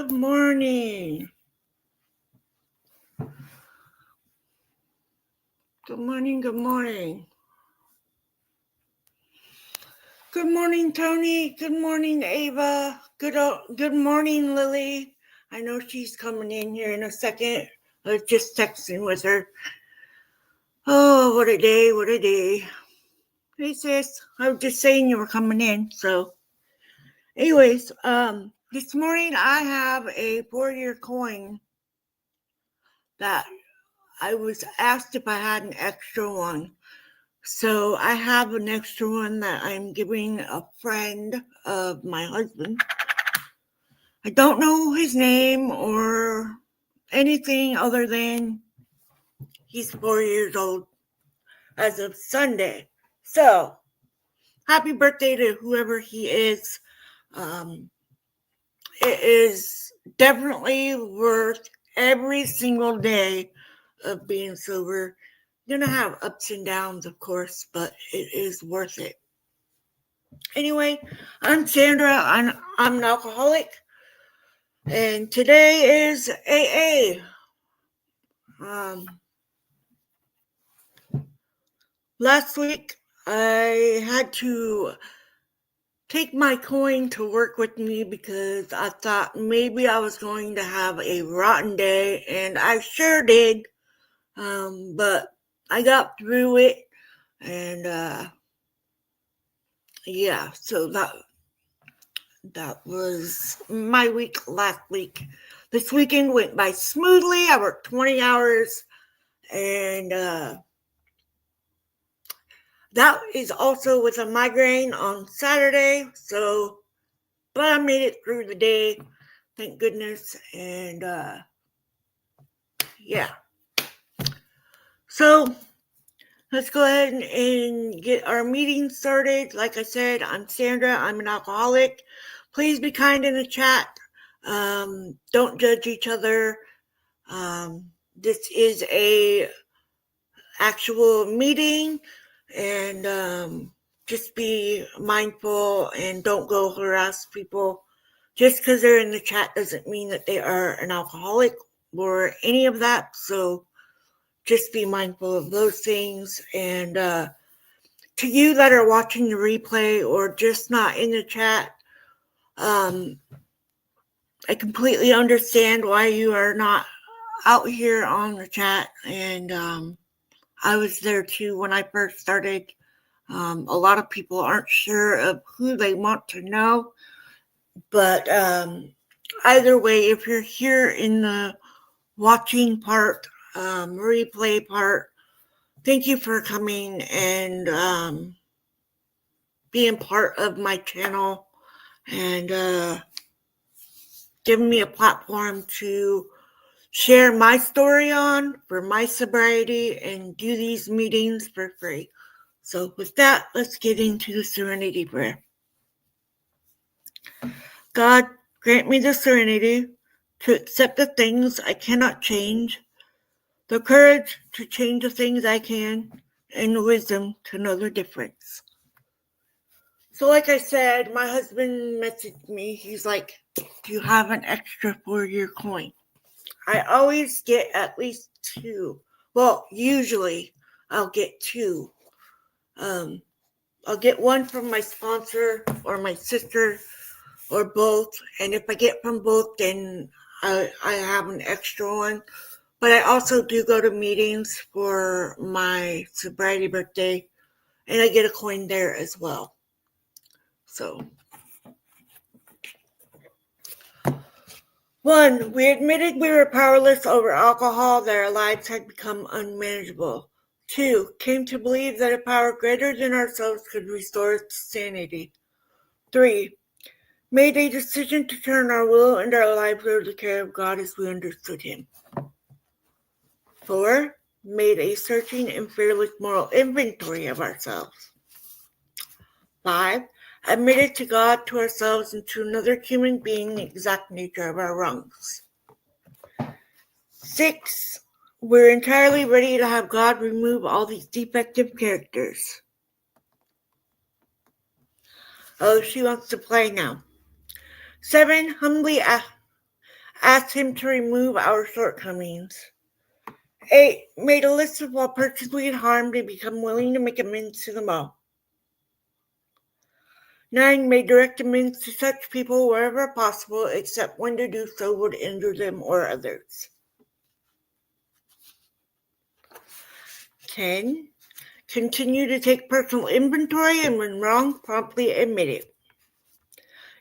Good morning. Good morning. Good morning. Good morning, Tony. Good morning, Ava. Good morning, Lily. I know she's coming in here in a second. I was just texting with her. Oh, what a day. What a day. Hey, sis. I was just saying you were coming in. So, anyways, this morning I have a 4-year coin that I was asked if I had an extra one. So I have an extra one that I'm giving a friend of my husband. I don't know his name or anything other than he's 4 years old as of Sunday. So happy birthday to whoever he is. It is definitely worth every single day of being sober. You're gonna have ups and downs, of course, but it is worth it. Anyway, I'm Sandra. I'm an alcoholic, and today is AA. Last week I had to take my coin to work with me because I thought maybe I was going to have a rotten day, and I sure did. But I got through it, and yeah, so that was my week last week. This weekend went by smoothly. I worked 20 hours, and that is also with a migraine on Saturday. So, but I made it through the day, thank goodness. And yeah. So let's go ahead and get our meeting started. Like I said, I'm Sandra. I'm an alcoholic. Please be kind in the chat. Don't judge each other. This is a actual meeting, and just be mindful and don't go harass people. Just because they're in the chat doesn't mean that they are an alcoholic or any of that. So just be mindful of those things. And to you that are watching the replay or just not in the chat, I completely understand why you are not out here on the chat. And I was there too when I first started. A lot of people aren't sure of who they want to know. But either way, if you're here in the watching part, replay part, thank you for coming and being part of my channel and giving me a platform to share my story on for my sobriety and do these meetings for free. So with that, let's get into the serenity prayer. God, grant me the serenity to accept the things I cannot change, the courage to change the things I can, and the wisdom to know the difference. So like I said, my husband messaged me. He's like, do you have an extra 4-year coin? I always get at least 2. Well, usually I'll get 2. I'll get one from my sponsor or my sister or both. And if I get from both, then I have an extra one. But I also do go to meetings for my sobriety birthday, and I get a coin there as well. So, 1, we admitted we were powerless over alcohol, that our lives had become unmanageable. 2, came to believe that a power greater than ourselves could restore us to sanity. 3, made a decision to turn our will and our lives over to the care of God as we understood Him. 4, made a searching and fearless moral inventory of ourselves. 5, admitted to God, to ourselves, and to another human being the exact nature of our wrongs. 6, we're entirely ready to have God remove all these defective characters. Oh, she wants to play now. 7, humbly Asked him to remove our shortcomings. 8. Made a list of all persons we had harmed and become willing to make amends to them all. 9. Made direct amends to such people wherever possible, except when to do so would injure them or others. 10. Continue to take personal inventory and when wrong, promptly admit it.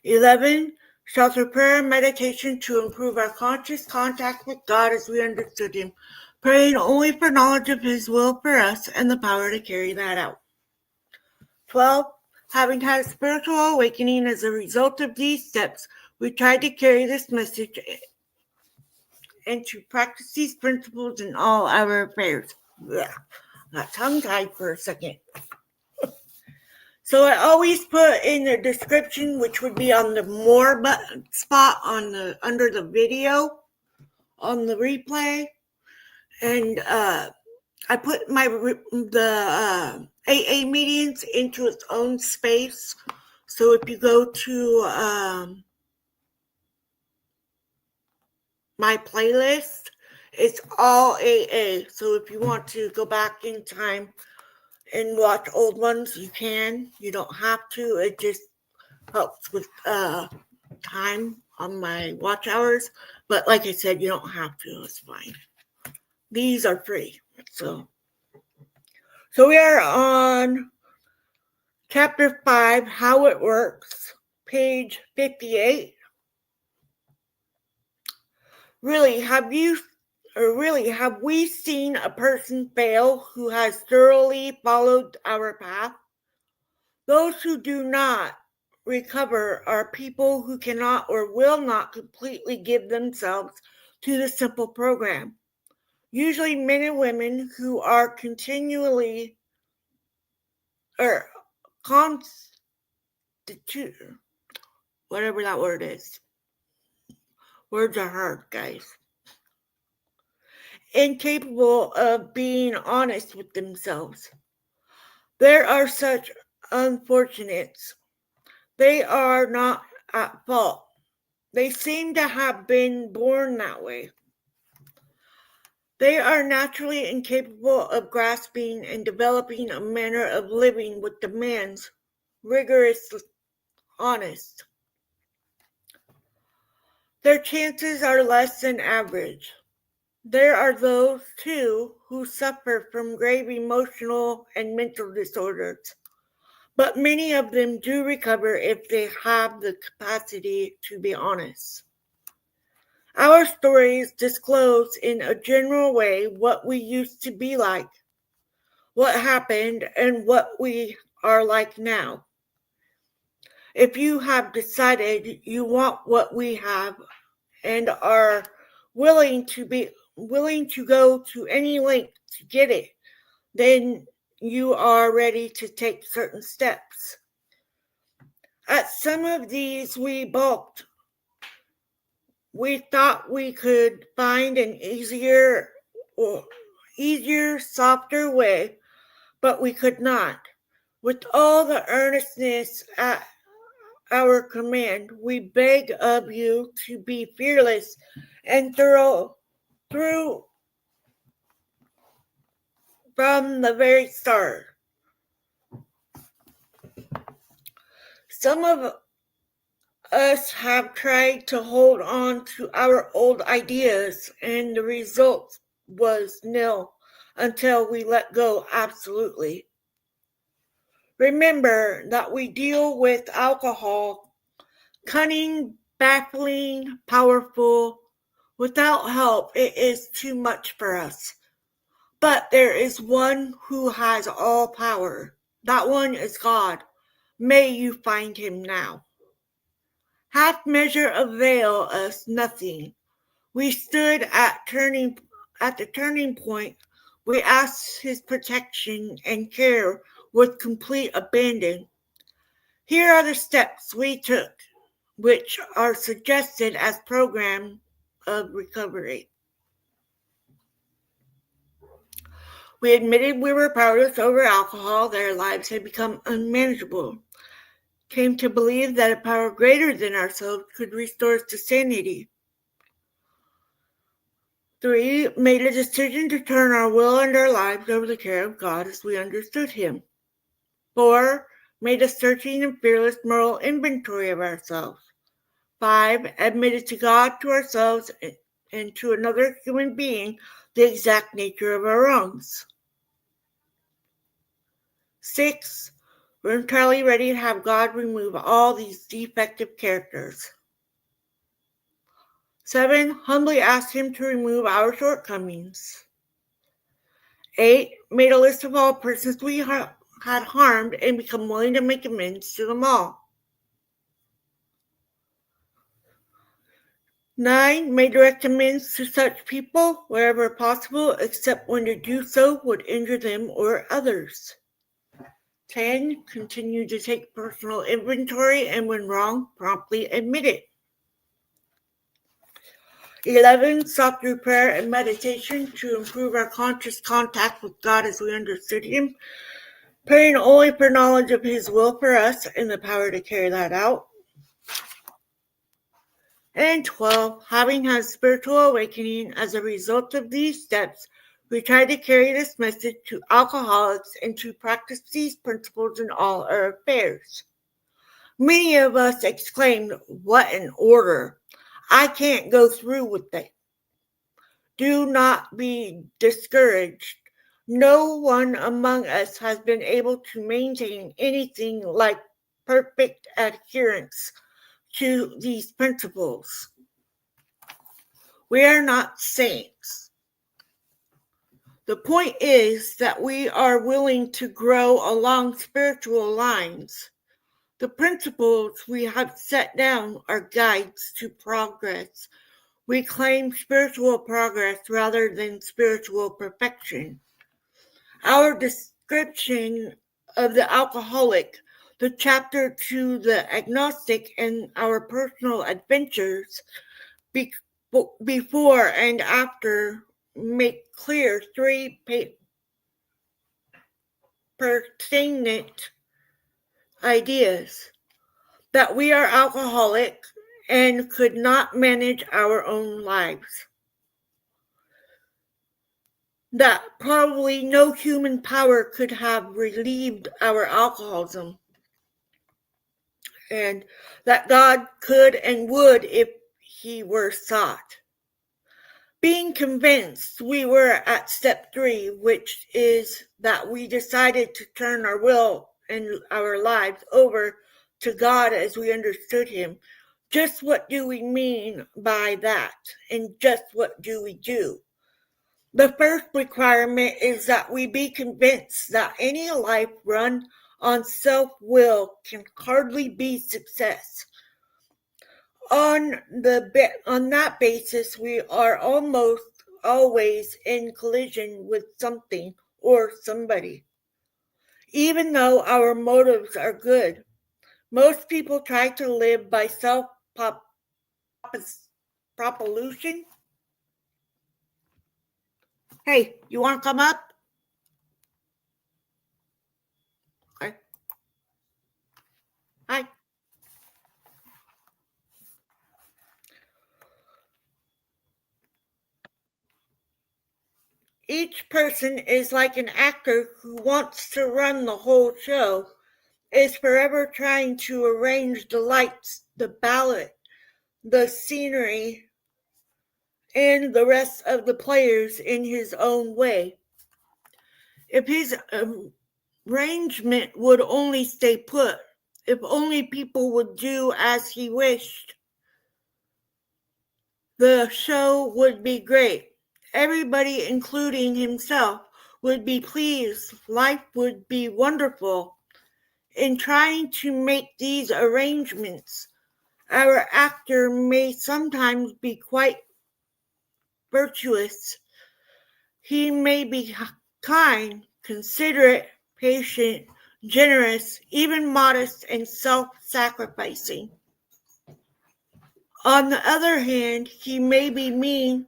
11. Shelter prayer and meditation to improve our conscious contact with God as we understood Him, praying only for knowledge of His will for us and the power to carry that out. 12. Having had a spiritual awakening as a result of these steps, we tried to carry this message and to practice these principles in all our affairs. Ugh. Got tongue-tied for a second. So I always put in the description, which would be on the more button spot on the under the video on the replay, and I put the AA meetings into its own space. So if you go to my playlist, it's all AA. So if you want to go back in time and watch old ones, you can. You don't have to. It just helps with time on my watch hours. But like I said, you don't have to. It's fine. These are free. So we are on Chapter 5, How It Works, page 58. Really, have we seen a person fail who has thoroughly followed our path? Those who do not recover are people who cannot or will not completely give themselves to the simple program. Usually men and women who are continually or constitute, whatever that word is. Words are hard, guys. Incapable of being honest with themselves. There are such unfortunates. They are not at fault. They seem to have been born that way. They are naturally incapable of grasping and developing a manner of living which demands rigorous honesty. Their chances are less than average. There are those, too, who suffer from grave emotional and mental disorders, but many of them do recover if they have the capacity to be honest. Our stories disclose in a general way what we used to be like, what happened, and what we are like now. If you have decided you want what we have and are willing to go to any length to get it, then you are ready to take certain steps. At some of these we balked. We thought we could find an easier, softer way, but we could not. With all the earnestness at our command, we beg of you to be fearless and through from the very start. Some of us have tried to hold on to our old ideas, and the result was nil until we let go absolutely. Remember that we deal with alcohol, cunning, baffling, powerful. Without help, it is too much for us. But there is one who has all power. That one is God. May you find him now. Half measure avail us nothing. We stood at the turning point. We asked his protection and care with complete abandon. Here are the steps we took, which are suggested as program of recovery. We admitted we were powerless over alcohol, that our lives had become unmanageable. Came to believe that a power greater than ourselves could restore us to sanity. 3, made a decision to turn our will and our lives over the care of God as we understood Him. 4, made a searching and fearless moral inventory of ourselves. 5, admitted to God, to ourselves, and to another human being the exact nature of our wrongs. 6, we're entirely ready to have God remove all these defective characters. 7, humbly asked Him to remove our shortcomings. 8, made a list of all persons we had harmed and become willing to make amends to them all. 9, made direct amends to such people wherever possible, except when to do so would injure them or others. 10, continue to take personal inventory and when wrong, promptly admit it. 11, sought through prayer and meditation to improve our conscious contact with God as we understood Him, praying only for knowledge of His will for us and the power to carry that out. And 12, having had spiritual awakening as a result of these steps, we try to carry this message to alcoholics and to practice these principles in all our affairs. Many of us exclaimed, "What an order! I can't go through with it." Do not be discouraged. No one among us has been able to maintain anything like perfect adherence to these principles. We are not saints. The point is that we are willing to grow along spiritual lines. The principles we have set down are guides to progress. We claim spiritual progress rather than spiritual perfection. Our description of the alcoholic, the chapter to the agnostic, and our personal adventures before and after make clear 3 pertinent ideas: that we are alcoholic and could not manage our own lives, that probably no human power could have relieved our alcoholism, and that God could and would if He were sought. Being convinced we were at step 3, which is that we decided to turn our will and our lives over to God as we understood Him. Just what do we mean by that? And just what do we do? The first requirement is that we be convinced that any life run on self-will can hardly be success. On that basis, we are almost always in collision with something or somebody. Even though our motives are good, most people try to live by self-propulsion. Hey, you want to come up? Okay. Hi. Each person is like an actor who wants to run the whole show, is forever trying to arrange the lights, the ballot, the scenery, and the rest of the players in his own way. If his arrangement would only stay put, if only people would do as he wished, the show would be great. Everybody, including himself, would be pleased. Life would be wonderful. In trying to make these arrangements, our actor may sometimes be quite virtuous. He may be kind, considerate, patient, generous, even modest and self-sacrificing. On the other hand, he may be mean,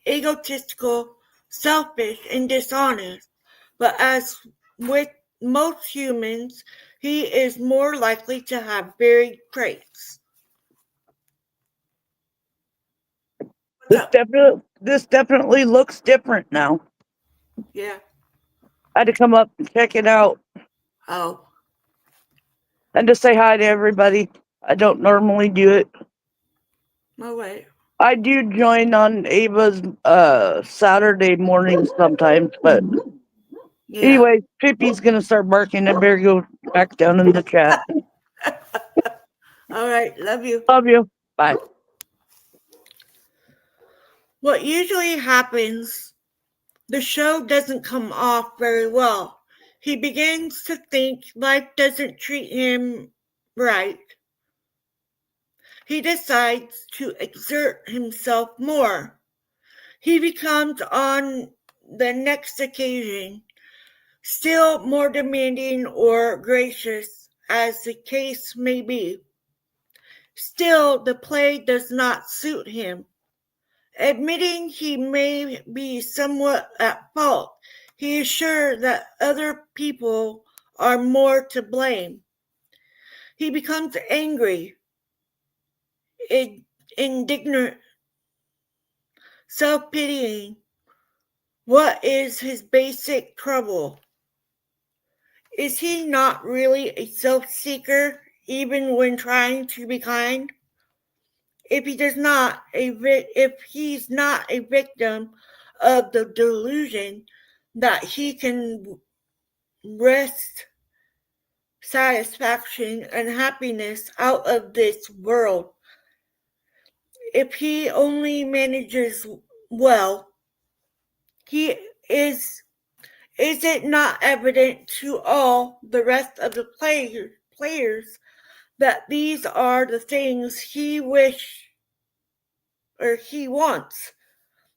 egotistical, selfish, and dishonest, but as with most humans, he is more likely to have varied traits. This definitely looks different now. Yeah. I had to come up and check it out Oh. and to say hi to everybody. I don't normally do it. No way. I do join on Ava's Saturday mornings sometimes, but Yeah. anyway, Pippi's gonna start barking. I better go back down in the chat. All right. Love you. Love you. Bye. What usually happens, the show doesn't come off very well. He begins to think life doesn't treat him right. He decides to exert himself more. He becomes, on the next occasion, still more demanding or gracious, as the case may be. Still, the play does not suit him. Admitting he may be somewhat at fault, he is sure that other people are more to blame. He becomes angry, indignant, self-pitying. What is his basic trouble? Is he not really a self-seeker, even when trying to be kind? If he's not a victim of the delusion that he can wrest satisfaction and happiness out of this world, if he only manages well, he is it not evident to all the rest of the players that these are the things he wants,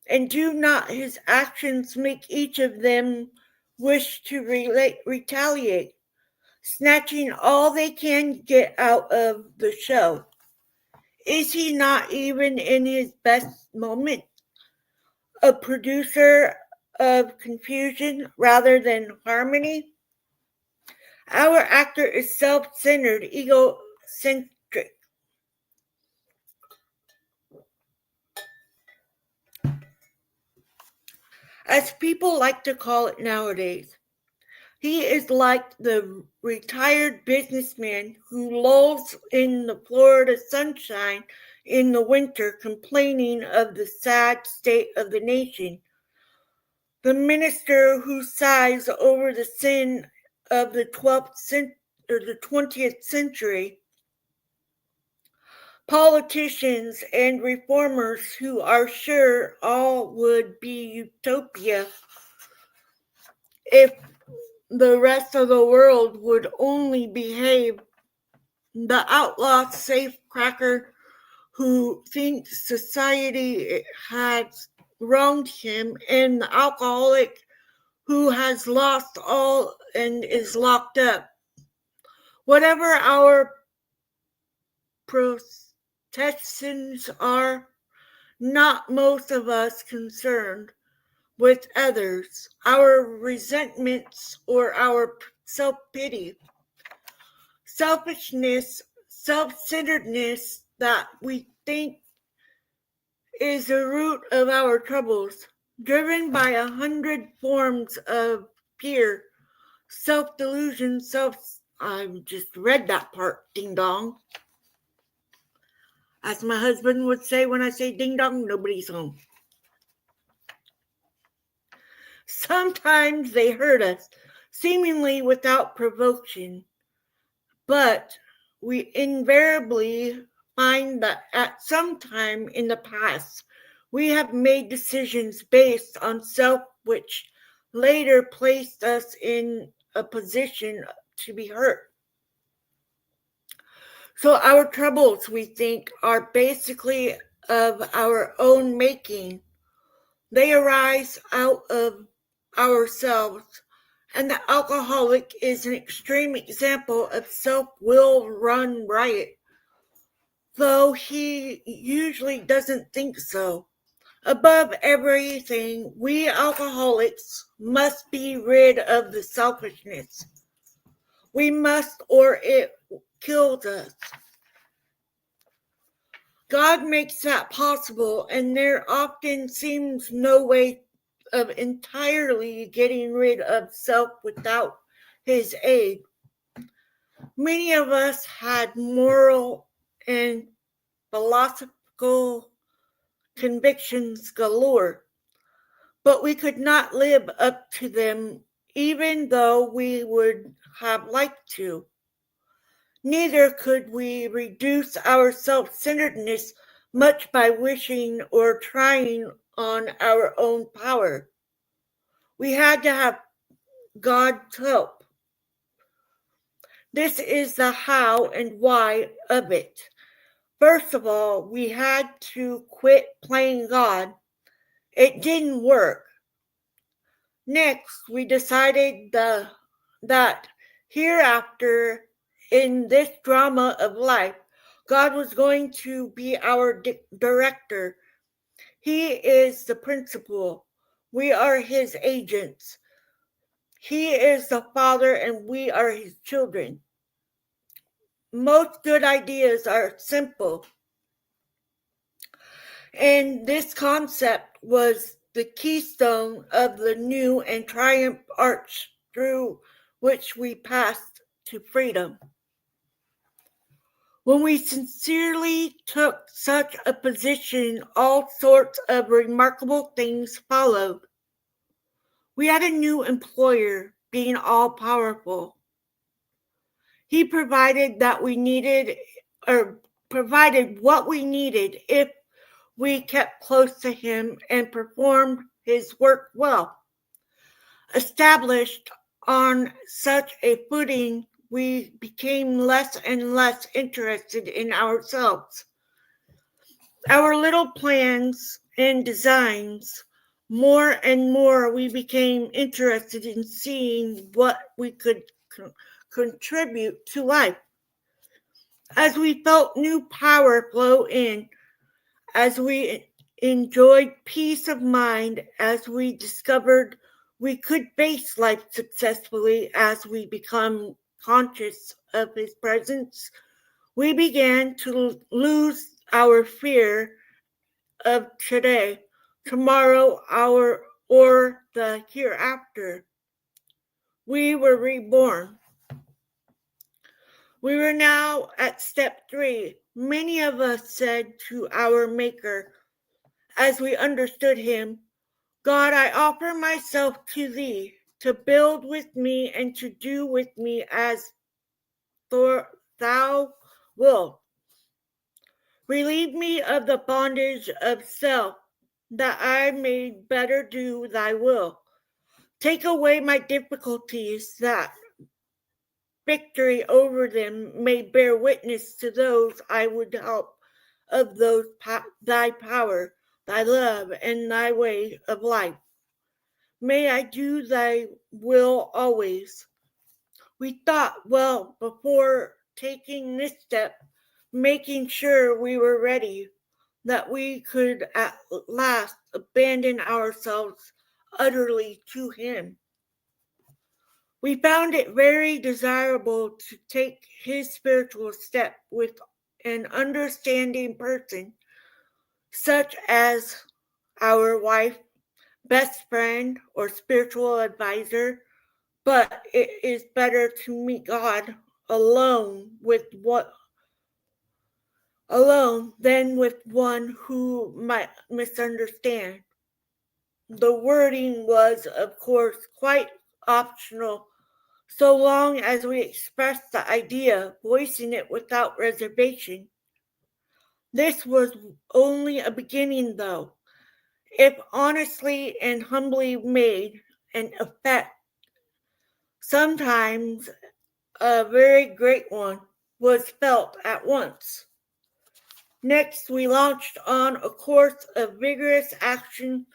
and do not his actions make each of them wish to retaliate, snatching all they can get out of the show? Is he not, even in his best moment, a producer of confusion rather than harmony? Our actor is self-centered, egocentric. As people like to call it nowadays. He is like the retired businessman who lolls in the Florida sunshine in the winter, complaining of the sad state of the nation. The minister who sighs over the sin of the 20th century. Politicians and reformers who are sure all would be utopia if the rest of the world would only behave. The outlaw safecracker who thinks society has wronged him, and the alcoholic who has lost all and is locked up. Whatever our protections are, not most of us concerned with others, our resentments, or our self-pity. Selfishness, self-centeredness that we think is the root of our troubles, driven by 100 forms of fear, self-delusion, I just read that part, ding dong. As my husband would say when I say ding dong, nobody's home. Sometimes they hurt us, seemingly without provocation, but we invariably find that at some time in the past, we have made decisions based on self which later placed us in a position to be hurt. So our troubles, we think, are basically of our own making. They arise out of ourselves, and the alcoholic is an extreme example of self-will run riot, though he usually doesn't think so. Above everything, we alcoholics must be rid of the selfishness. We must, or it kills us. God makes that possible, and there often seems no way of entirely getting rid of self without His aid. Many of us had moral and philosophical convictions galore, but we could not live up to them even though we would have liked to. Neither could we reduce our self-centeredness much by wishing or trying on our own power. We had to have God's help. This is the how and why of it. First of all, we had to quit playing God. It didn't work. Next, we decided that hereafter, in this drama of life, God was going to be our director. He is the principal. We are His agents. He is the Father, and we are His children. Most good ideas are simple. And this concept was the keystone of the new and triumph arch through which we passed to freedom. When we sincerely took such a position, all sorts of remarkable things followed. We had a new employer, being all-powerful. He provided what we needed if we kept close to Him and performed His work well. Established on such a footing, we became less and less interested in ourselves, our little plans and designs. More and more we became interested in seeing what we could contribute to life. As we felt new power flow in, as we enjoyed peace of mind, as we discovered we could face life successfully, as we become conscious of His presence, we began to lose our fear of today, tomorrow, or the hereafter. We were reborn. We were now at step 3. Many of us said to our Maker, as we understood Him, God, I offer myself to Thee, to build with me and to do with me as Thou wilt. Relieve me of the bondage of self, that I may better do Thy will. Take away my difficulties, that victory over them may bear witness to those I would help of Thy power, Thy love, and Thy way of life. May I do Thy will always. We thought well before taking this step, making sure we were ready, that we could at last abandon ourselves utterly to Him. We found it very desirable to take His spiritual step with an understanding person, such as our wife, best friend, or spiritual advisor, but it is better to meet God alone than with one who might misunderstand. The wording was, of course, quite optional, so long as we expressed the idea, voicing it without reservation. This was only a beginning, though. If honestly and humbly made, an effect, sometimes a very great one, was felt at once. Next, we launched on a course of vigorous action,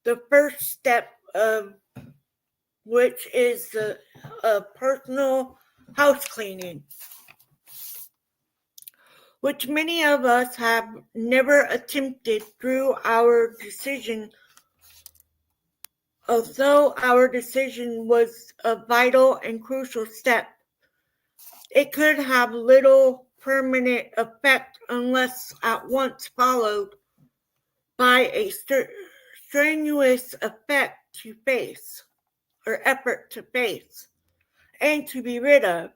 the first step of which is the personal house cleaning, which many of us have never attempted through our decision. Although our decision was a vital and crucial step, it could have little permanent effect unless at once followed by a strenuous effort to face and to be rid of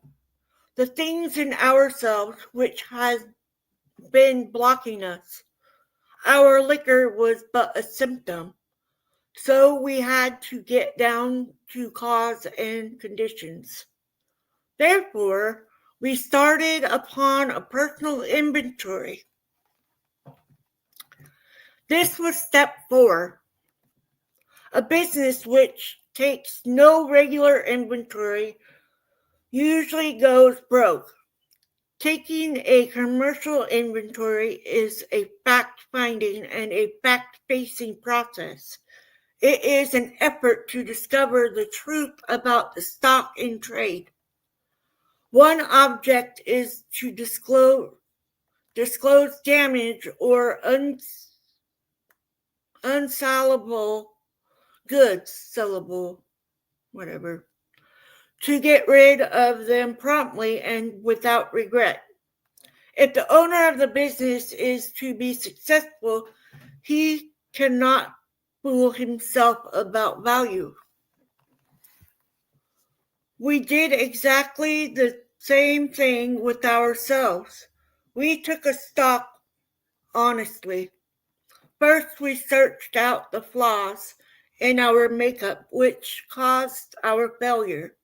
the things in ourselves which has been blocking us. Our liquor was but a symptom, so we had to get down to cause and conditions. Therefore, we started upon a personal inventory. This was step 4. A business which takes no regular inventory usually goes broke. Taking a commercial inventory is a fact-finding and a fact-facing process. It is an effort to discover the truth about the stock in trade. One object is to disclose damage or unsellable goods, to get rid of them promptly and without regret. If the owner of the business is to be successful, he cannot fool himself about value. We did exactly the same thing with ourselves. We took a stock honestly. First, we searched out the flaws in our makeup which caused our failure.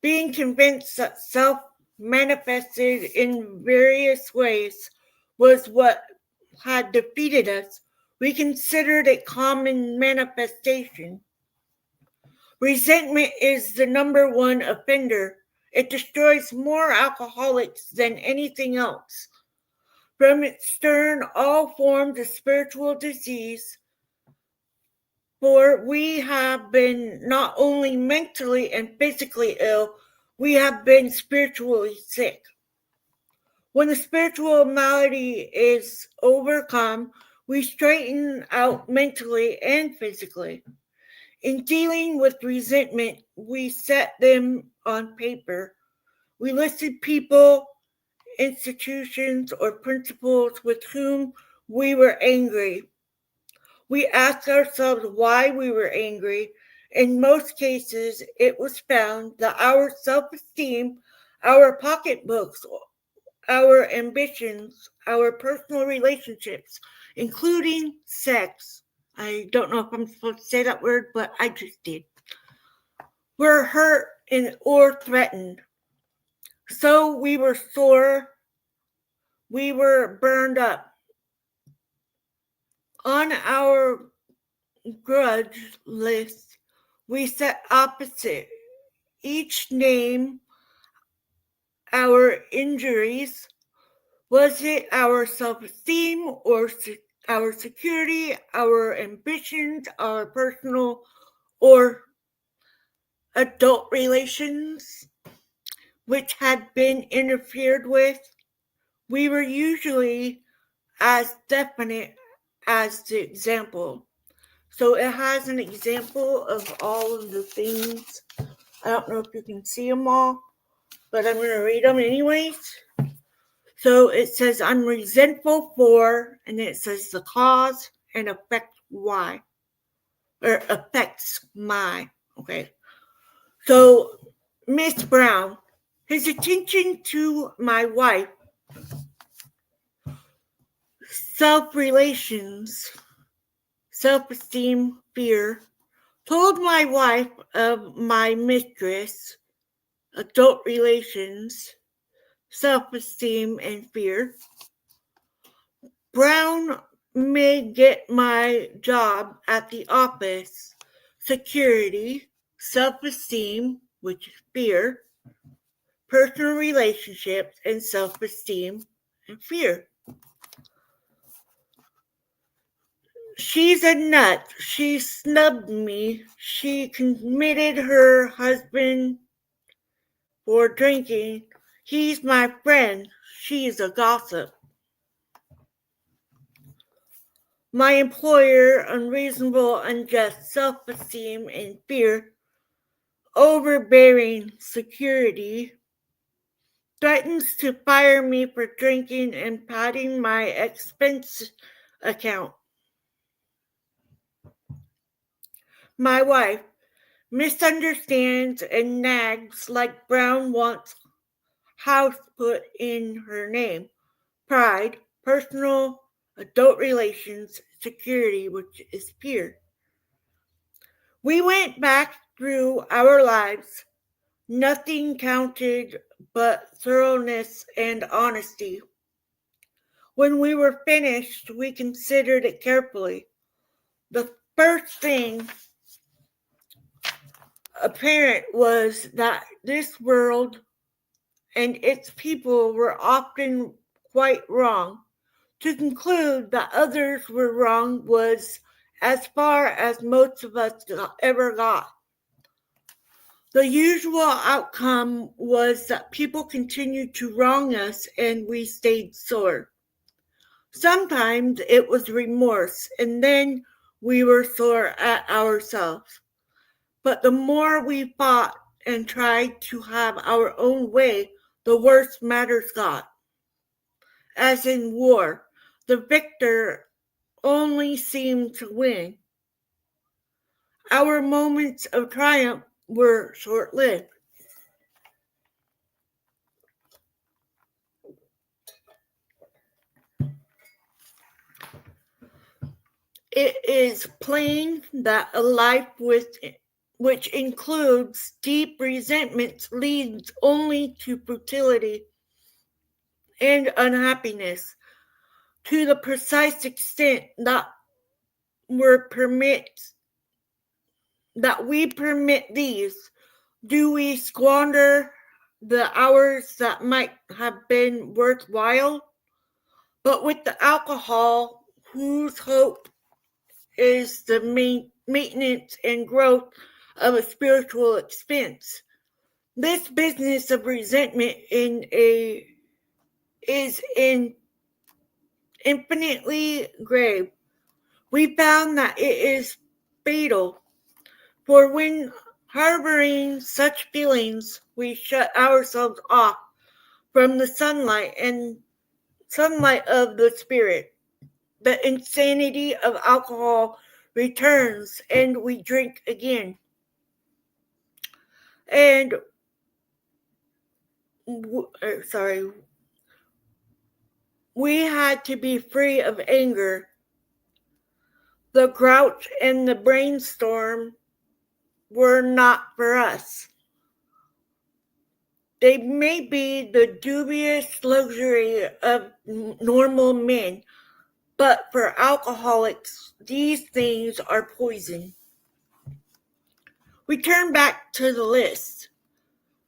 Being convinced that self manifested in various ways was what had defeated us, we considered a common manifestation. Resentment is the number one offender. It destroys more alcoholics than anything else. From its stern, all forms of spiritual disease, for we have been not only mentally and physically ill, we have been spiritually sick. When the spiritual malady is overcome, we straighten out mentally and physically. In dealing with resentment, we set them on paper. We listed people, institutions, or principles with whom we were angry. We asked ourselves why we were angry. In most cases, it was found that our self-esteem, our pocketbooks, our ambitions, our personal relationships, including sex, I don't know if I'm supposed to say that word, but I just did, were hurt or threatened. So we were sore, we were burned up. On our grudge list, we set opposite each name our injuries. Was it our self-esteem or our security, our ambitions, our personal or adult relations which had been interfered with? We were usually as definite as the example. So it has an example of all of the things. I don't know if you can see them all, but I'm going to read them anyways. So it says, I'm resentful for, and then it says the cause and effect why, or affects my, okay. So Miss Brown, his attention to my wife, self-relations, self-esteem, fear, told my wife of my mistress, adult relations, self-esteem, and fear. Brown may get my job at the office, security, self-esteem, which is fear, personal relationships, and self-esteem and fear. She's a nut. She snubbed me. She committed her husband for drinking. He's my friend. She's a gossip. My employer, unreasonable, unjust, self-esteem and fear, overbearing security, threatens to fire me for drinking and padding my expense account. My wife misunderstands and nags like Brown wants house put in her name. Pride, personal, adult relations, security, which is fear. We went back through our lives. Nothing counted but thoroughness and honesty. When we were finished, we considered it carefully. The first thing apparent was that this world and its people were often quite wrong. To conclude that others were wrong was as far as most of us ever got. The usual outcome was that people continued to wrong us and we stayed sore. Sometimes it was remorse, and then we were sore at ourselves. But the more we fought and tried to have our own way, the worse matters got. As in war, the victor only seemed to win. Our moments of triumph were short-lived. It is plain that a life which includes deep resentments leads only to futility and unhappiness. To the precise extent that we permit these, do we squander the hours that might have been worthwhile? But with the alcohol, whose hope is the maintenance and growth of a spiritual expense. This business of resentment is infinitely grave. We found that it is fatal, for when harboring such feelings, we shut ourselves off from the sunlight of the spirit. The insanity of alcohol returns and we drink again. And we had to be free of anger. The grouch and the brainstorm were not for us. They may be the dubious luxury of normal men, but for alcoholics, these things are poison. We turn back to the list,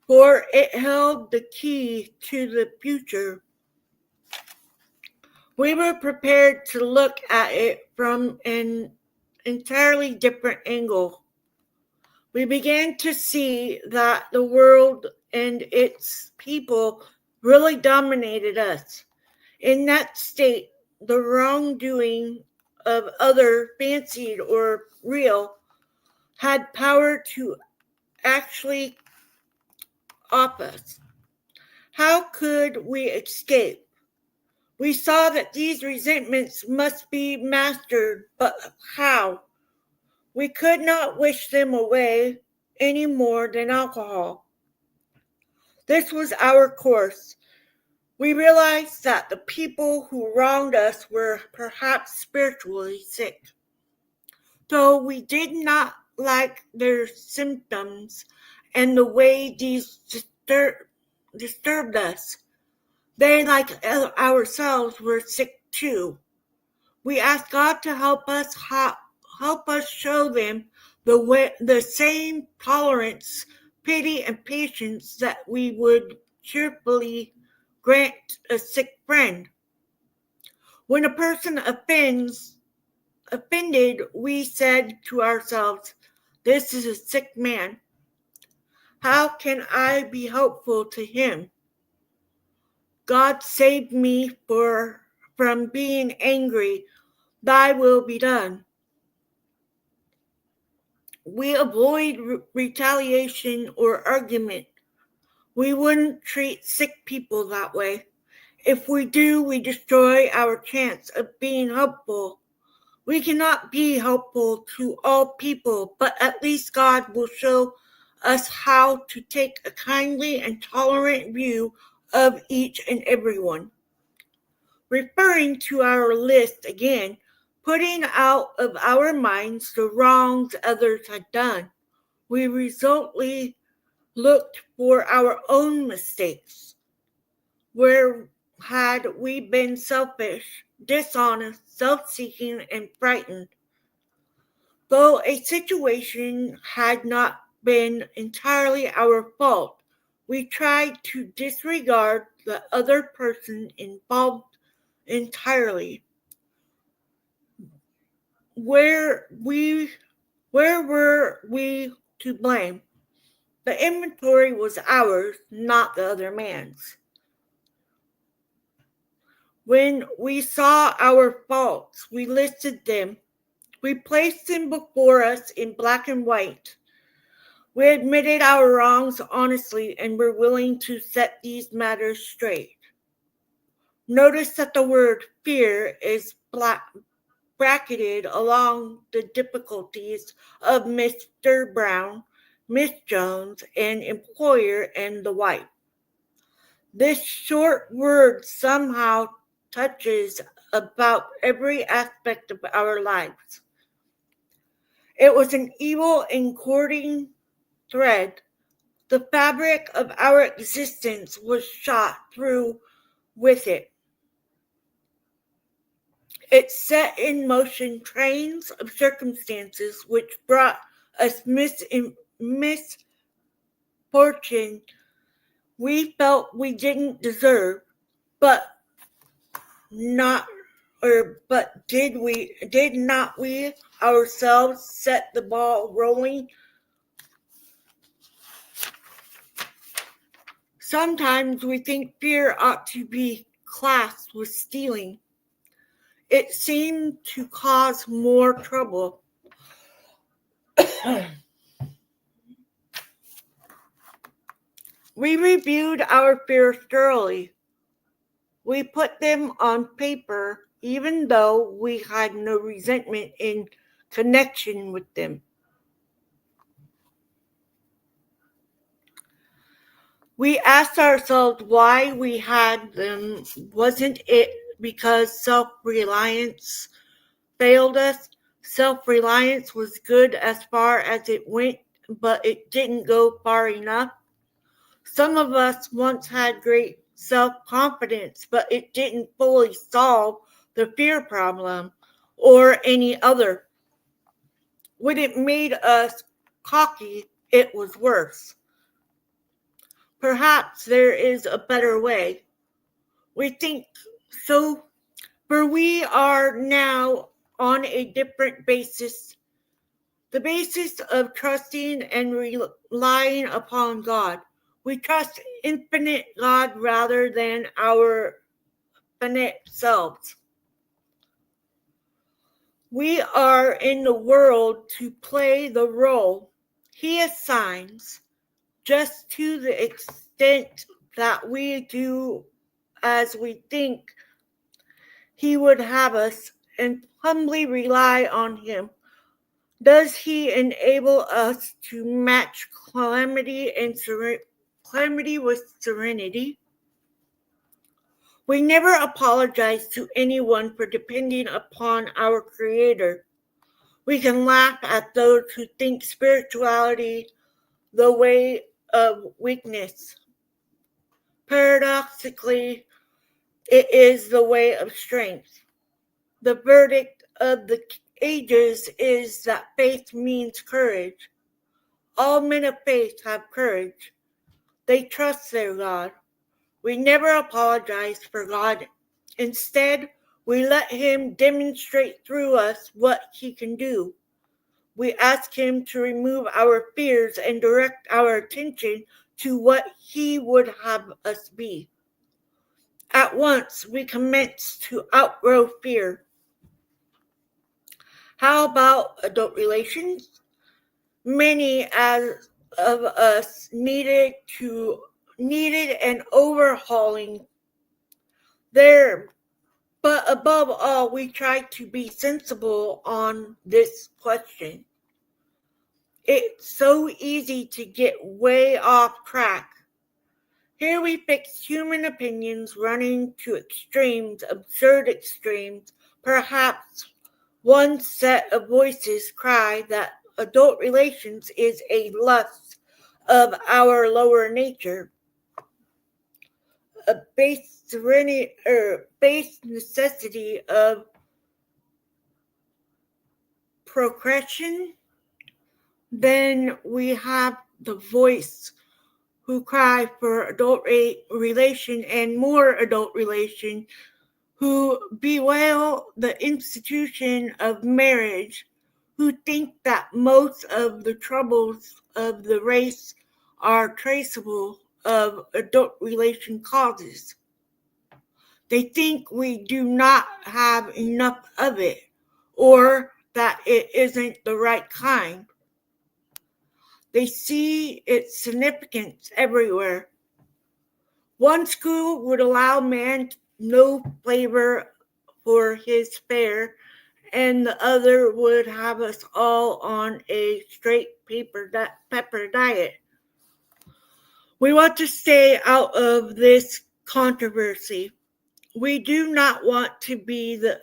for it held the key to the future. We were prepared to look at it from an entirely different angle. We began to see that the world and its people really dominated us. In that state, the wrongdoing of other, fancied or real, had power to actually off us. How could we escape? We saw that these resentments must be mastered, but how? We could not wish them away any more than alcohol. This was our course. We realized that the people who wronged us were perhaps spiritually sick. Though we did not like their symptoms and the way these disturbed us, they, like ourselves, were sick too. We asked God to help us show them the same tolerance, pity, and patience that we would cheerfully grant a sick friend. When a person offended, we said to ourselves, "This is a sick man. How can I be helpful to him? God save me from being angry. Thy will be done." We avoid retaliation or argument. We wouldn't treat sick people that way. If we do, we destroy our chance of being helpful. We cannot be helpful to all people, but at least God will show us how to take a kindly and tolerant view of each and everyone. Referring to our list again, putting out of our minds the wrongs others had done, we resolutely looked for our own mistakes. Where had we been selfish, dishonest, self-seeking, and frightened? Though a situation had not been entirely our fault, we tried to disregard the other person involved entirely. Where were we to blame? The inventory was ours, not the other man's. When we saw our faults, we listed them. We placed them before us in black and white. We admitted our wrongs honestly and were willing to set these matters straight. Notice that the word fear is bracketed along the difficulties of Mr. Brown, Miss Jones, and employer and the wife. This short word somehow touches about every aspect of our lives. It was an evil and cording thread. The fabric of our existence was shot through with it. It set in motion trains of circumstances which brought us misfortune we felt we didn't deserve, but did not we ourselves set the ball rolling? Sometimes we think fear ought to be classed with stealing. It seemed to cause more trouble. We reviewed our fears thoroughly. We put them on paper, even though we had no resentment in connection with them. We asked ourselves why we had them. Wasn't it because self-reliance failed us? Self-reliance was good as far as it went, but it didn't go far enough. Some of us once had great self-confidence, but it didn't fully solve the fear problem or any other. When it made us cocky, it was worse. Perhaps there is a better way. We think so, for we are now on a different basis, the basis of trusting and relying upon God. We trust infinite God rather than our finite selves. We are in the world to play the role He assigns, just to the extent that we do as we think He would have us and humbly rely on Him. Does He enable us to match calamity with serenity? We never apologize to anyone for depending upon our Creator. We can laugh at those who think spirituality the way of weakness. Paradoxically, it is the way of strength. The verdict of the ages is that faith means courage. All men of faith have courage. They trust their God. We never apologize for God. Instead, we let Him demonstrate through us what He can do. We ask Him to remove our fears and direct our attention to what He would have us be. At once, we commence to outgrow fear. How about adult relations? Many of us need needed an overhauling there. But above all, we try to be sensible on this question. It's so easy to get way off track. Here we fix human opinions running to extremes, absurd extremes. Perhaps one set of voices cry that adult relations is a lust of our lower nature, a base necessity of procreation. Then we have the voice who cry for adult relation and more adult relation, who bewail the institution of marriage, who think that most of the troubles of the race are traceable of adult relation causes. They think we do not have enough of it, or that it isn't the right kind. They see its significance everywhere. One school would allow man no flavor for his fare, and the other would have us all on a straight pepper diet. We want to stay out of this controversy. We do not want to be the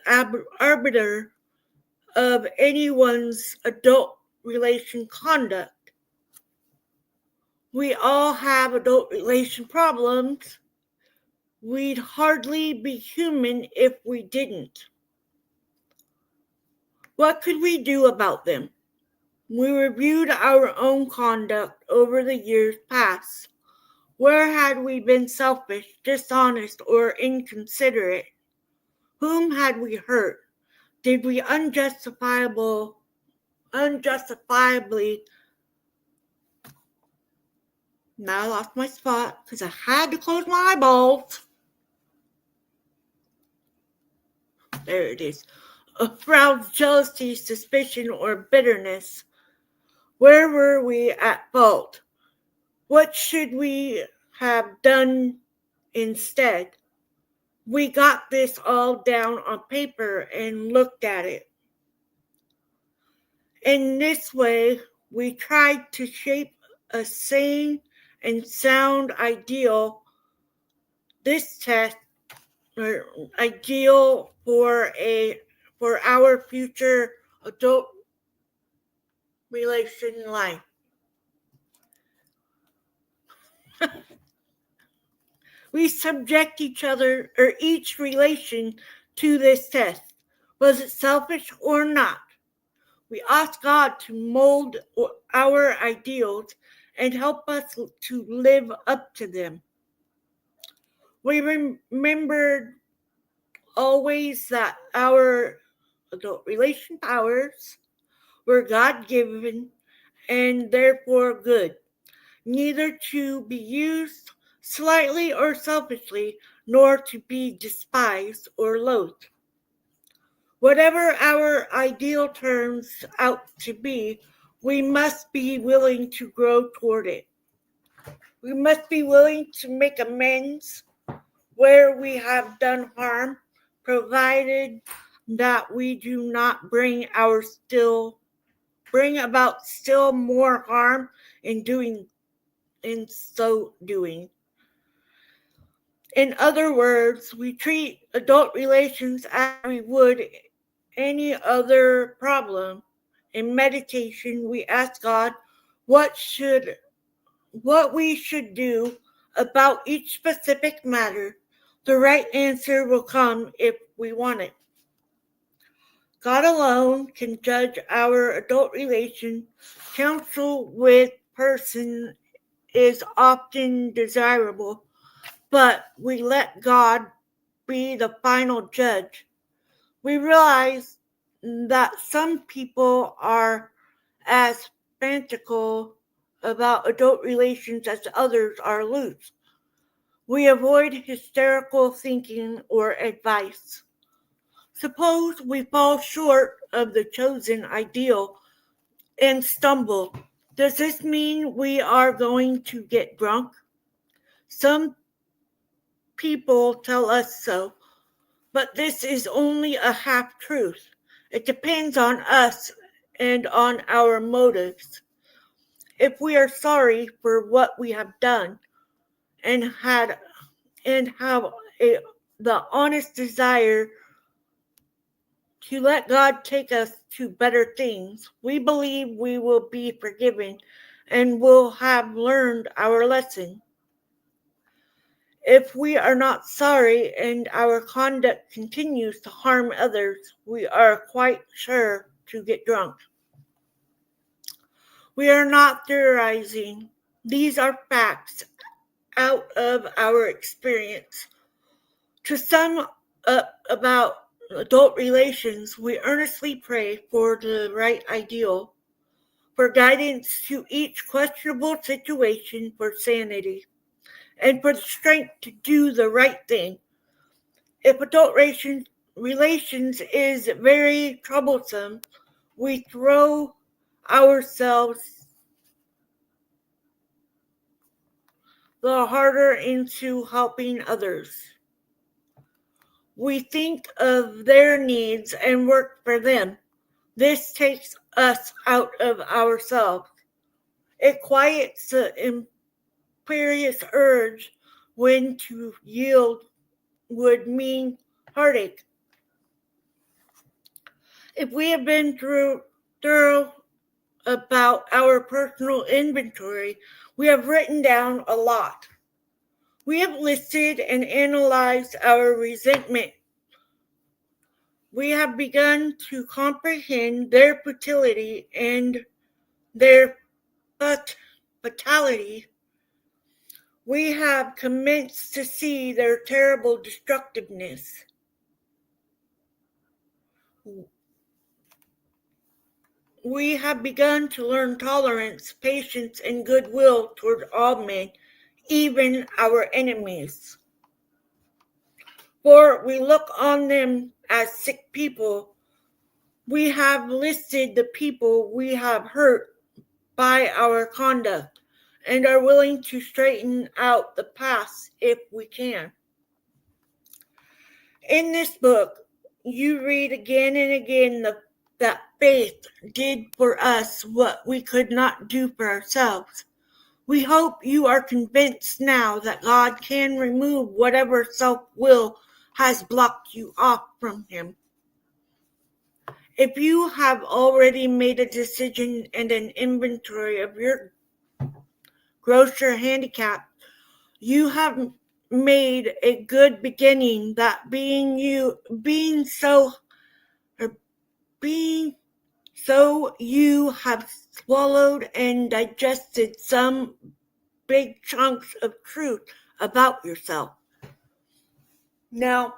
arbiter of anyone's adult relation conduct. We all have adult relation problems. We'd hardly be human if we didn't. What could we do about them? We reviewed our own conduct over the years past. Where had we been selfish, dishonest, or inconsiderate? Whom had we hurt? Did we unjustifiably now I lost my spot because I had to close my eyeballs. There it is. Aroused jealousy, suspicion, or bitterness. Where were we at fault? What should we have done instead? We got this all down on paper and looked at it. In this way, we tried to shape a sane and sound ideal. This test or ideal for our future adult relation life. We subject each relation to this test. Was it selfish or not? We ask God to mold our ideals and help us to live up to them. We remembered always that our adult relation powers were God-given and therefore good, neither to be used slightly or selfishly, nor to be despised or loathed. Whatever our ideal turns out to be, we must be willing to grow toward it. We must be willing to make amends where we have done harm, provided that we do not bring about still more harm in so doing. In other words, we treat adult relations as we would any other problem. In meditation, we ask God what we should do about each specific matter. The right answer will come if we want it. God alone can judge our adult relation. Counsel with person is often desirable, but we let God be the final judge. We realize that some people are as fanatical about adult relations as others are loose. We avoid hysterical thinking or advice. Suppose we fall short of the chosen ideal and stumble. Does this mean we are going to get drunk? Some people tell us so, but this is only a half truth. It depends on us and on our motives. If we are sorry for what we have done and have the honest desire to let God take us to better things, we believe we will be forgiven and will have learned our lesson. If we are not sorry and our conduct continues to harm others, we are quite sure to get drunk. We are not theorizing. These are facts out of our experience. To sum up about adult relations, we earnestly pray for the right ideal, for guidance to each questionable situation, for sanity, and for the strength to do the right thing. If adult relations is very troublesome, we throw ourselves the harder into helping others. We think of their needs and work for them. This takes us out of ourselves. It quiets the imperious urge when to yield would mean heartache. If we have been thorough about our personal inventory, we have written down a lot. We have listed and analyzed our resentment. We have begun to comprehend their futility and their fatality. We have commenced to see their terrible destructiveness. We have begun to learn tolerance, patience, and goodwill toward all men, even our enemies. For we look on them as sick people. We have listed the people we have hurt by our conduct and are willing to straighten out the past if we can. In this book, you read again and again that faith did for us what we could not do for ourselves. We hope you are convinced now that God can remove whatever self-will has blocked you off from Him. If you have already made a decision and an inventory of your grocer handicap, you have made a good beginning. That being so you have swallowed and digested some big chunks of truth about yourself. Now,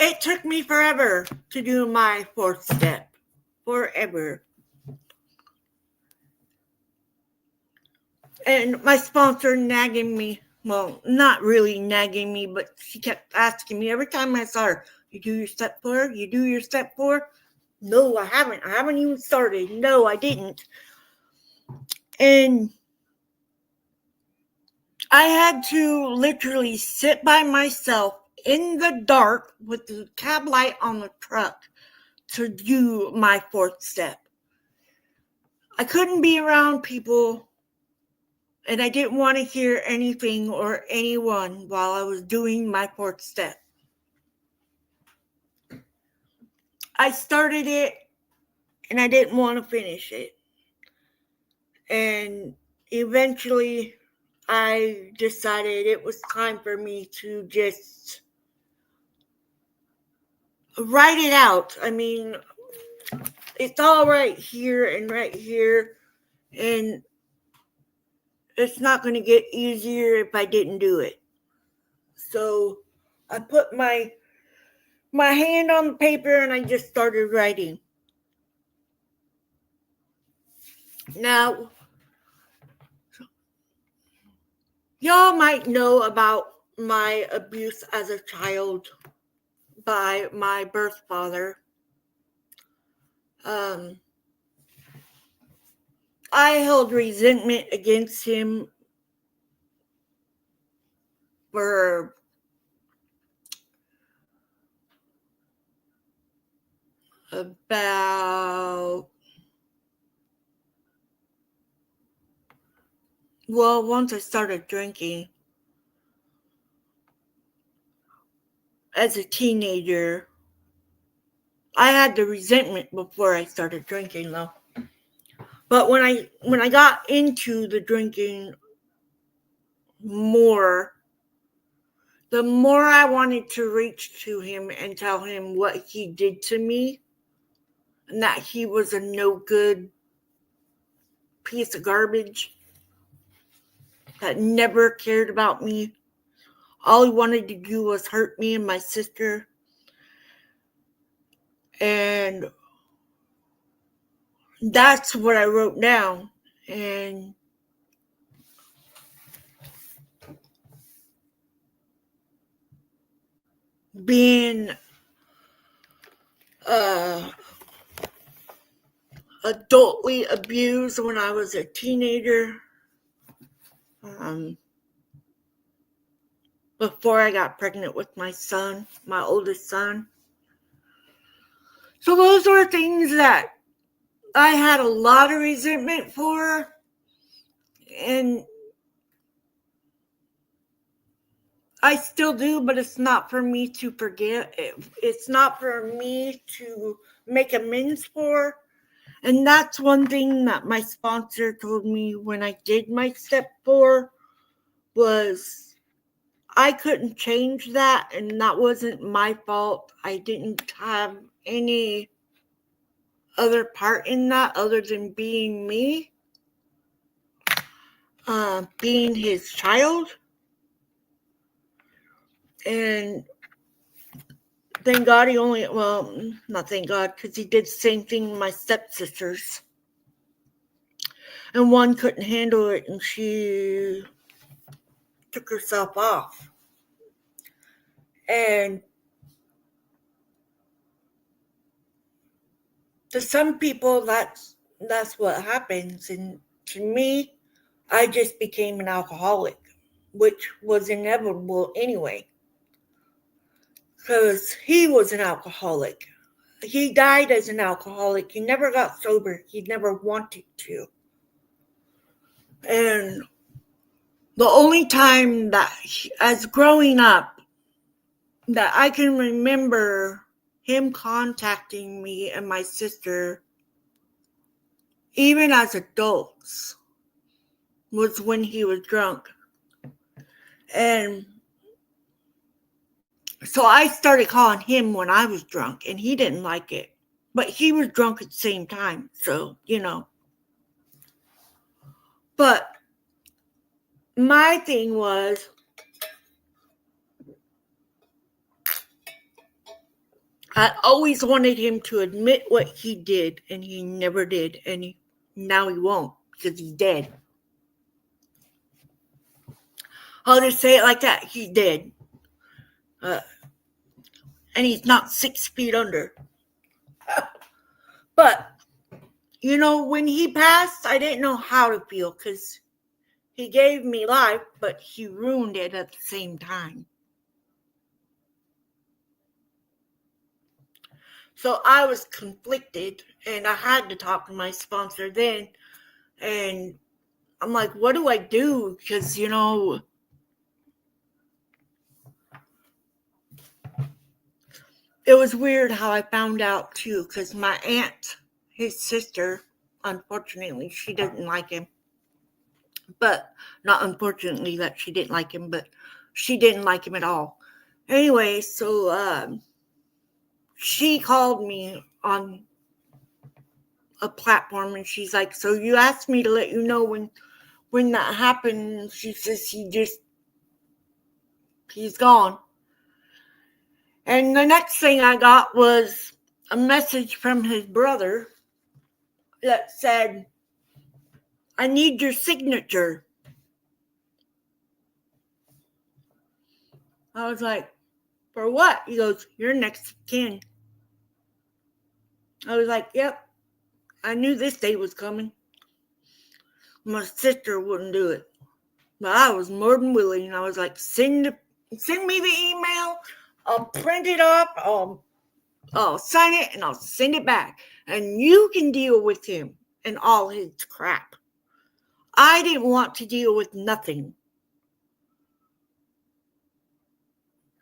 it took me forever to do my fourth step. Forever. And my sponsor nagging me. Well, not really nagging me, but she kept asking me every time I saw her, you do your step 4? You do your step 4? No, I haven't. I haven't even started. No, I didn't. And I had to literally sit by myself in the dark with the cab light on the truck to do my fourth step. I couldn't be around people, and I didn't want to hear anything or anyone while I was doing my fourth step. I started it, and I didn't want to finish it. And eventually, I decided it was time for me to just write it out. I mean, it's all right here, and it's not going to get easier if I didn't do it. So I put my hand on the paper and I just started writing. Now, y'all might know about my abuse as a child by my birth father. I held resentment against him for about, well, once I started drinking as a teenager. I had the resentment before I started drinking though. But when I got into the drinking more, the more I wanted to reach to him and tell him what he did to me and that he was a no good piece of garbage that never cared about me. All he wanted to do was hurt me and my sister. And that's what I wrote down. And being adultly abused when I was a teenager, before I got pregnant with my son, my oldest son. So those were things that I had a lot of resentment for, and I still do, but it's not for me to forget. It's not for me to make amends for. And that's one thing that my sponsor told me when I did my step 4 was I couldn't change that, and that wasn't my fault. I didn't have any other part in that other than being me, being his child. And thank God he only, well, not thank God, because he did the same thing with my stepsisters. And one couldn't handle it, and she took herself off. And to some people, that's what happens. And to me, I just became an alcoholic, which was inevitable anyway. Because he was an alcoholic. He died as an alcoholic. He never got sober. He never wanted to. And the only time that, as growing up, that I can remember him contacting me and my sister, even as adults, was when he was drunk. And so I started calling him when I was drunk, and he didn't like it. But he was drunk at the same time, so, But my thing was, I always wanted him to admit what he did, and he never did. And now he won't, because he's dead. I'll just say it like that. He's dead. And he's not 6 feet under. But, when he passed, I didn't know how to feel, because he gave me life, but he ruined it at the same time. So I was conflicted, and I had to talk to my sponsor then. And I'm like, what do I do? Because, it was weird how I found out, too, because my aunt, his sister, unfortunately, she didn't like him. But, not unfortunately that she didn't like him, but she didn't like him at all. Anyway, so she called me on a platform, and she's like, so you asked me to let you know when that happened. She says he's gone. And the next thing I got was a message from his brother that said, I need your signature. I was like, for what? He goes, you're next of kin. I was like, yep, I knew this day was coming. My sister wouldn't do it. But I was more than willing. I was like, send me the email. I'll print it up. I'll sign it and I'll send it back. And you can deal with him and all his crap. I didn't want to deal with nothing.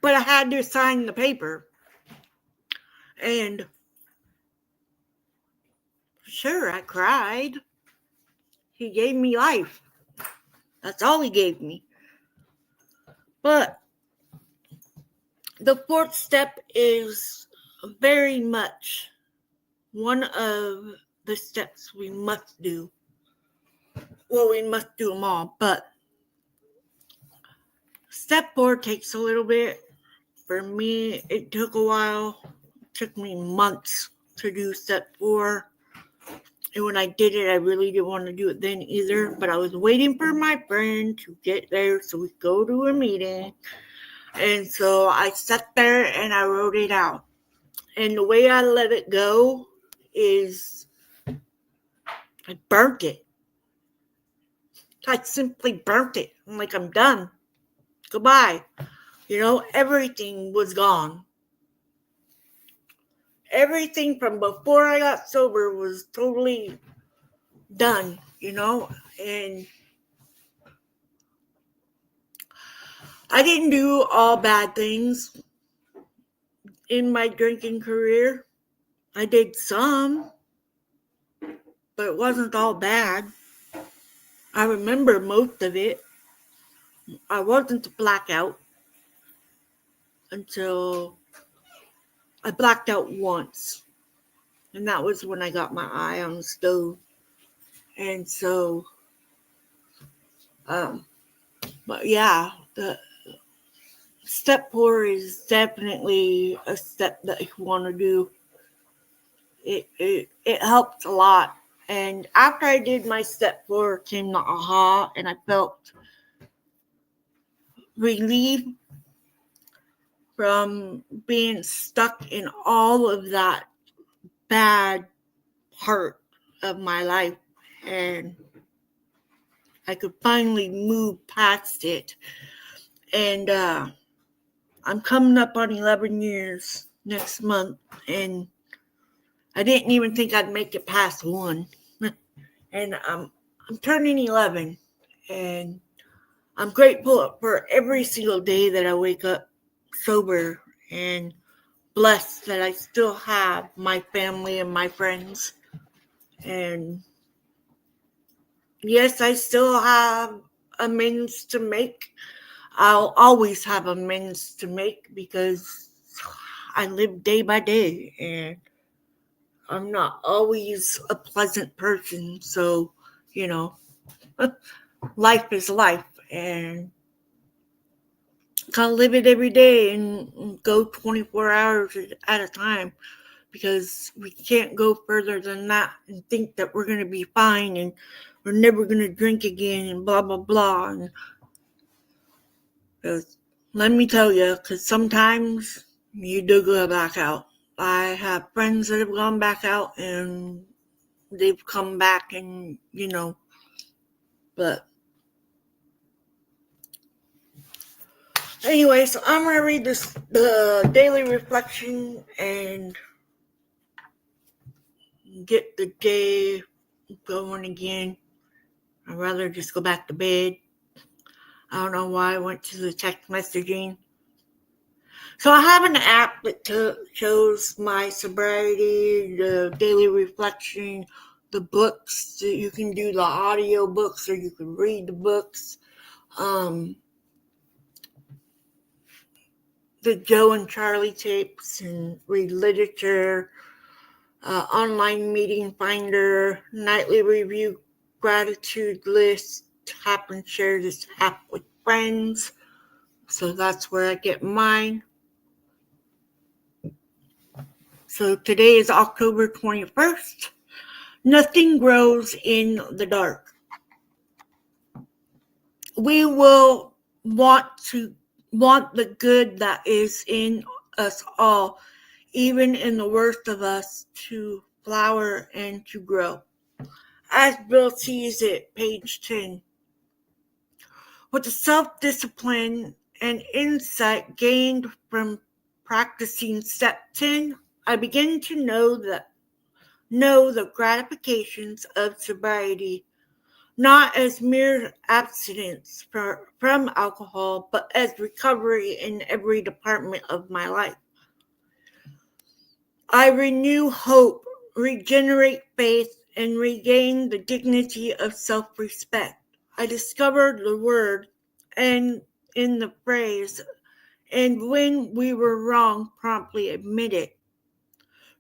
But I had to sign the paper. And sure, I cried. He gave me life. That's all he gave me. But the fourth step is very much one of the steps we must do. Well, we must do them all, but step 4 takes a little bit. For me, it took a while. It took me months to do step 4. And when I did it, I really didn't want to do it then either. But I was waiting for my friend to get there so we could go to a meeting. And so I sat there and I wrote it out. And the way I let it go is I burnt it. I simply burnt it. I'm like, I'm done. Goodbye. Everything was gone. Everything from before I got sober was totally done, and I didn't do all bad things in my drinking career. I did some, but it wasn't all bad. I remember most of it. I wasn't blackout until I blacked out once. And that was when I got my eye on the stove. And so, but yeah, the step 4 is definitely a step that you want to do. It helped a lot. And after I did my step 4 came the aha, and I felt relief from being stuck in all of that bad part of my life, and I could finally move past it. And I'm coming up on 11 years next month, and I didn't even think I'd make it past 1. And I'm turning 11, and I'm grateful for every single day that I wake up sober, and blessed that I still have my family and my friends. And yes, I still have amends to make. I'll always have amends to make because I live day by day, and I'm not always a pleasant person. So, life is life, and gotta live it every day and go 24 hours at a time, because we can't go further than that and think that we're going to be fine and we're never going to drink again and blah, blah, blah. And let me tell you, because sometimes you do go back out. I have friends that have gone back out and they've come back, and, but anyway, so I'm going to read the daily reflection and get the day going again. I'd rather just go back to bed. I don't know why I went to the text messaging. So I have an app that shows my sobriety, the daily reflection, the books. You can do the audio books or you can read the books. The Joe and Charlie tapes and read literature, online meeting finder, nightly review, gratitude list, tap and share this app with friends. So that's where I get mine. So today is October 21st. Nothing grows in the dark. We will want the good that is in us all, even in the worst of us, to flower and to grow. as Bill sees it, page 10. With the self-discipline and insight gained from practicing step 10, I begin to know the gratifications of sobriety, not as mere abstinence from alcohol, but as recovery in every department of my life. I renew hope, regenerate faith, and regain the dignity of self-respect. I discovered the word and in the phrase, and when we were wrong, promptly admit it.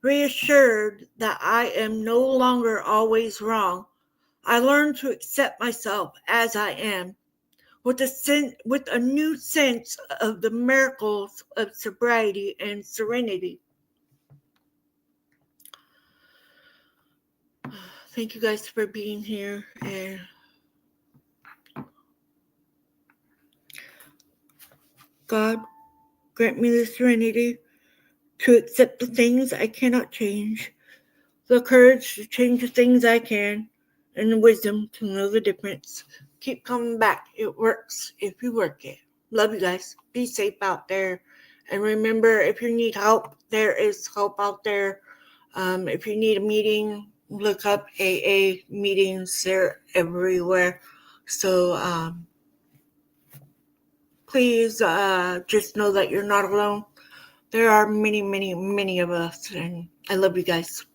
Reassured that I am no longer always wrong, I learned to accept myself as I am, with a new sense of the miracles of sobriety and serenity. Thank you guys for being here, and God, grant me the serenity to accept the things I cannot change, the courage to change the things I can, and the wisdom to know the difference. Keep coming back. It works if you work it. Love you guys. Be safe out there. And remember, if you need help, there is help out there. If you need a meeting, look up AA meetings. They're everywhere. So please just know that you're not alone. There are many, many, many of us. And I love you guys.